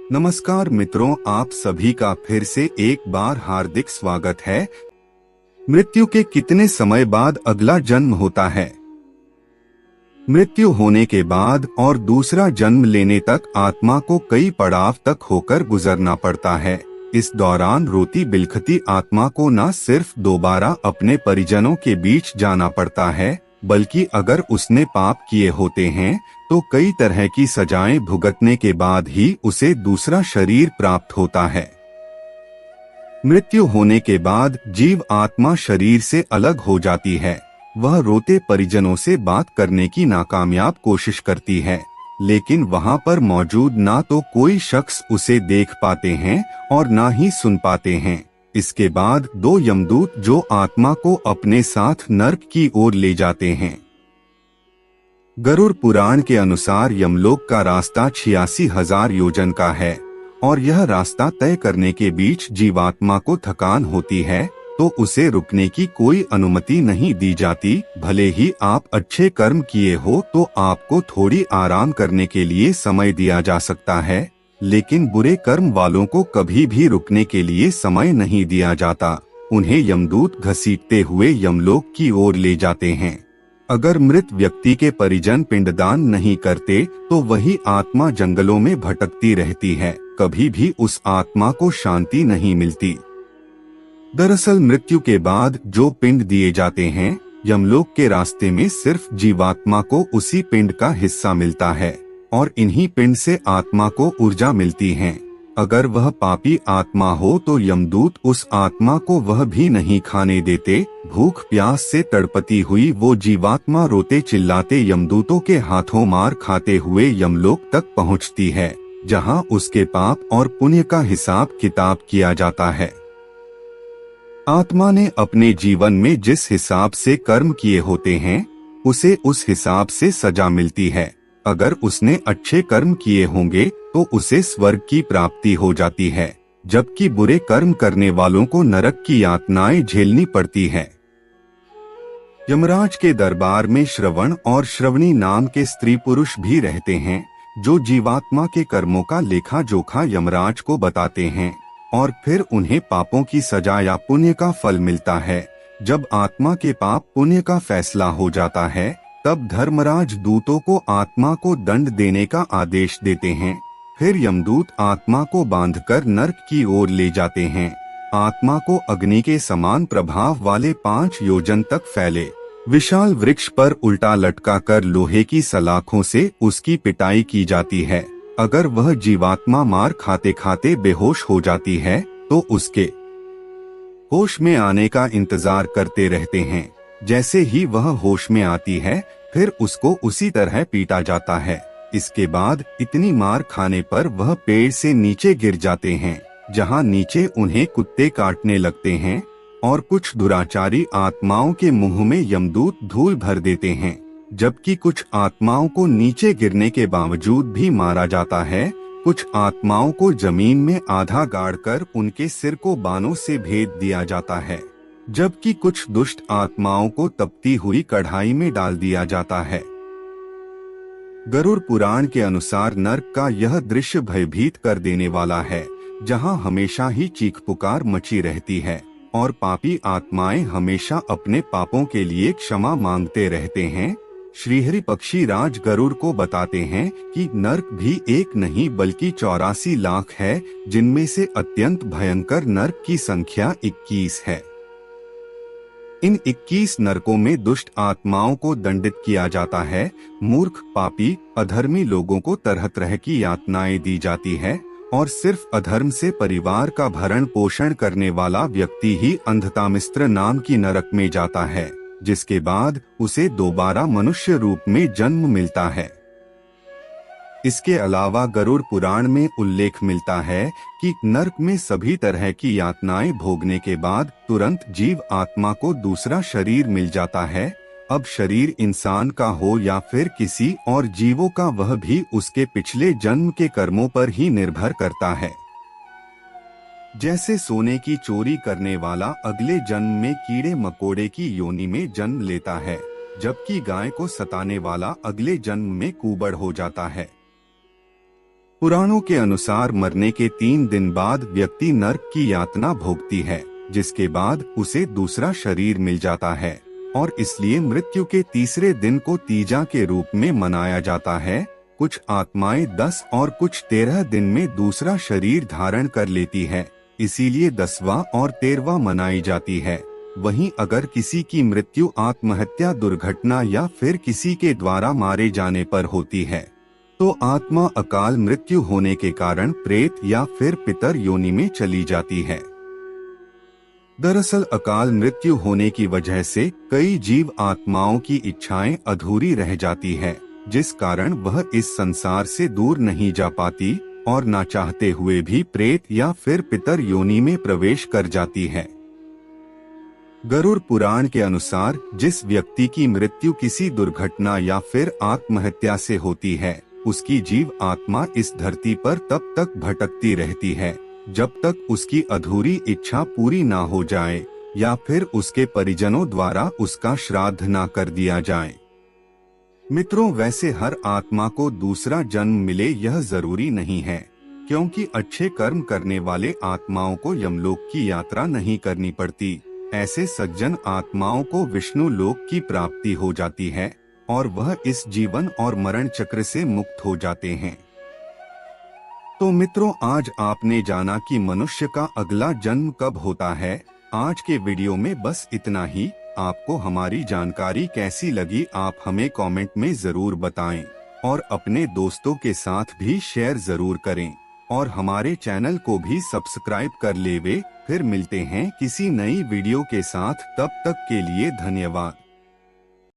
नमस्कार मित्रों, आप सभी का फिर से एक बार हार्दिक स्वागत है। मृत्यु के कितने समय बाद अगला जन्म होता है? मृत्यु होने के बाद और दूसरा जन्म लेने तक आत्मा को कई पड़ाव तक होकर गुजरना पड़ता है। इस दौरान रोती बिलखती आत्मा को न सिर्फ दोबारा अपने परिजनों के बीच जाना पड़ता है, बल्कि अगर उसने पाप किए होते हैं तो कई तरह की सजाएं भुगतने के बाद ही उसे दूसरा शरीर प्राप्त होता है। मृत्यु होने के बाद जीव आत्मा शरीर से अलग हो जाती है। वह रोते परिजनों से बात करने की नाकामयाब कोशिश करती है, लेकिन वहां पर मौजूद ना तो कोई शख्स उसे देख पाते हैं और ना ही सुन पाते हैं। इसके बाद दो यमदूत जो आत्मा को अपने साथ नर्क की ओर ले जाते हैं। गरुड़ पुराण के अनुसार यमलोक का रास्ता 86,000 योजन का है और यह रास्ता तय करने के बीच जीवात्मा को थकान होती है तो उसे रुकने की कोई अनुमति नहीं दी जाती। भले ही आप अच्छे कर्म किए हो तो आपको थोड़ी आराम करने के लिए समय दिया जा सकता है, लेकिन बुरे कर्म वालों को कभी भी रुकने के लिए समय नहीं दिया जाता। उन्हें यमदूत घसीटते हुए यमलोक की ओर ले जाते हैं। अगर मृत व्यक्ति के परिजन पिंडदान नहीं करते तो वही आत्मा जंगलों में भटकती रहती है, कभी भी उस आत्मा को शांति नहीं मिलती। दरअसल मृत्यु के बाद जो पिंड दिए जाते हैं, यमलोक के रास्ते में सिर्फ जीवात्मा को उसी पिंड का हिस्सा मिलता है और इन्हीं पिंड से आत्मा को ऊर्जा मिलती है। अगर वह पापी आत्मा हो तो यमदूत उस आत्मा को वह भी नहीं खाने देते। भूख प्यास से तड़पती हुई वो जीवात्मा रोते चिल्लाते यमदूतों के हाथों मार खाते हुए यमलोक तक पहुंचती है, जहां उसके पाप और पुण्य का हिसाब किताब किया जाता है। आत्मा ने अपने जीवन में जिस हिसाब से कर्म किए होते हैं, उसे उस हिसाब से सजा मिलती है। अगर उसने अच्छे कर्म किए होंगे तो उसे स्वर्ग की प्राप्ति हो जाती है, जबकि बुरे कर्म करने वालों को नरक की यातनाएं झेलनी पड़ती है। यमराज के दरबार में श्रवण और श्रवणी नाम के स्त्री पुरुष भी रहते हैं, जो जीवात्मा के कर्मों का लेखा जोखा यमराज को बताते हैं और फिर उन्हें पापों की सजा या पुण्य का फल मिलता है। जब आत्मा के पाप पुण्य का फैसला हो जाता है, तब धर्मराज दूतों को आत्मा को दंड देने का आदेश देते हैं। फिर यमदूत आत्मा को बांधकर नर्क की ओर ले जाते हैं। आत्मा को अग्नि के समान प्रभाव वाले 5 योजन तक फैले विशाल वृक्ष पर उल्टा लटका कर लोहे की सलाखों से उसकी पिटाई की जाती है। अगर वह जीवात्मा मार खाते खाते बेहोश हो जाती है तो उसके होश में आने का इंतजार करते रहते हैं। जैसे ही वह होश में आती है, फिर उसको उसी तरह पीटा जाता है। इसके बाद इतनी मार खाने पर वह पेड़ से नीचे गिर जाते हैं, जहां नीचे उन्हें कुत्ते काटने लगते हैं और कुछ दुराचारी आत्माओं के मुंह में यमदूत धूल भर देते हैं, जबकि कुछ आत्माओं को नीचे गिरने के बावजूद भी मारा जाता है। कुछ आत्माओं को जमीन में आधा गाड़कर उनके सिर को बानों से भेद दिया जाता है, जबकि कुछ दुष्ट आत्माओं को तपती हुई कढ़ाई में डाल दिया जाता है। गरुड़ पुराण के अनुसार नर्क का यह दृश्य भयभीत कर देने वाला है, जहां हमेशा ही चीख पुकार मची रहती है और पापी आत्माएं हमेशा अपने पापों के लिए क्षमा मांगते रहते हैं। श्रीहरि पक्षी राज गरुड़ को बताते हैं कि नर्क भी एक नहीं बल्कि 84 लाख है, जिनमें से अत्यंत भयंकर नर्क की संख्या 21 है। इन 21 नरकों में दुष्ट आत्माओं को दंडित किया जाता है। मूर्ख, पापी, अधर्मी लोगों को तरह तरह की यातनाएं दी जाती है और सिर्फ अधर्म से परिवार का भरण पोषण करने वाला व्यक्ति ही अंधतामिस्त्र नाम की नरक में जाता है, जिसके बाद उसे दोबारा मनुष्य रूप में जन्म मिलता है। इसके अलावा गरुड़ पुराण में उल्लेख मिलता है कि नर्क में सभी तरह की यातनाएं भोगने के बाद तुरंत जीव आत्मा को दूसरा शरीर मिल जाता है। अब शरीर इंसान का हो या फिर किसी और जीवों का, वह भी उसके पिछले जन्म के कर्मों पर ही निर्भर करता है। जैसे सोने की चोरी करने वाला अगले जन्म में कीड़े मकोड़े की योनि में जन्म लेता है, जबकि गाय को सताने वाला अगले जन्म में कुबड़ हो जाता है। पुराणों के अनुसार मरने के 3 दिन बाद व्यक्ति नरक की यातना भोगती है, जिसके बाद उसे दूसरा शरीर मिल जाता है और इसलिए मृत्यु के तीसरे दिन को तीजा के रूप में मनाया जाता है। कुछ आत्माएं 10 और कुछ 13 दिन में दूसरा शरीर धारण कर लेती है, इसीलिए 10वां और 13वां मनाई जाती है। वहीं अगर किसी की मृत्यु आत्महत्या, दुर्घटना या फिर किसी के द्वारा मारे जाने पर होती है तो आत्मा अकाल मृत्यु होने के कारण प्रेत या फिर पितर योनि में चली जाती है। दरअसल अकाल मृत्यु होने की वजह से कई जीव आत्माओं की इच्छाएं अधूरी रह जाती है, जिस कारण वह इस संसार से दूर नहीं जा पाती और ना चाहते हुए भी प्रेत या फिर पितर योनि में प्रवेश कर जाती है। गरुड़ पुराण के अनुसार जिस व्यक्ति की मृत्यु किसी दुर्घटना या फिर आत्महत्या से होती है, उसकी जीव आत्मा इस धरती पर तब तक भटकती रहती है जब तक उसकी अधूरी इच्छा पूरी ना हो जाए या फिर उसके परिजनों द्वारा उसका श्राद्ध ना कर दिया जाए। मित्रों, वैसे हर आत्मा को दूसरा जन्म मिले यह जरूरी नहीं है, क्योंकि अच्छे कर्म करने वाले आत्माओं को यमलोक की यात्रा नहीं करनी पड़ती। ऐसे सज्जन आत्माओं को विष्णु लोक की प्राप्ति हो जाती है और वह इस जीवन और मरण चक्र से मुक्त हो जाते हैं। तो मित्रों, आज आपने जाना कि मनुष्य का अगला जन्म कब होता है। आज के वीडियो में बस इतना ही। आपको हमारी जानकारी कैसी लगी आप हमें कमेंट में जरूर बताएं और अपने दोस्तों के साथ भी शेयर जरूर करें और हमारे चैनल को भी सब्सक्राइब कर लेवे। फिर मिलते हैं किसी नई वीडियो के साथ, तब तक के लिए धन्यवाद।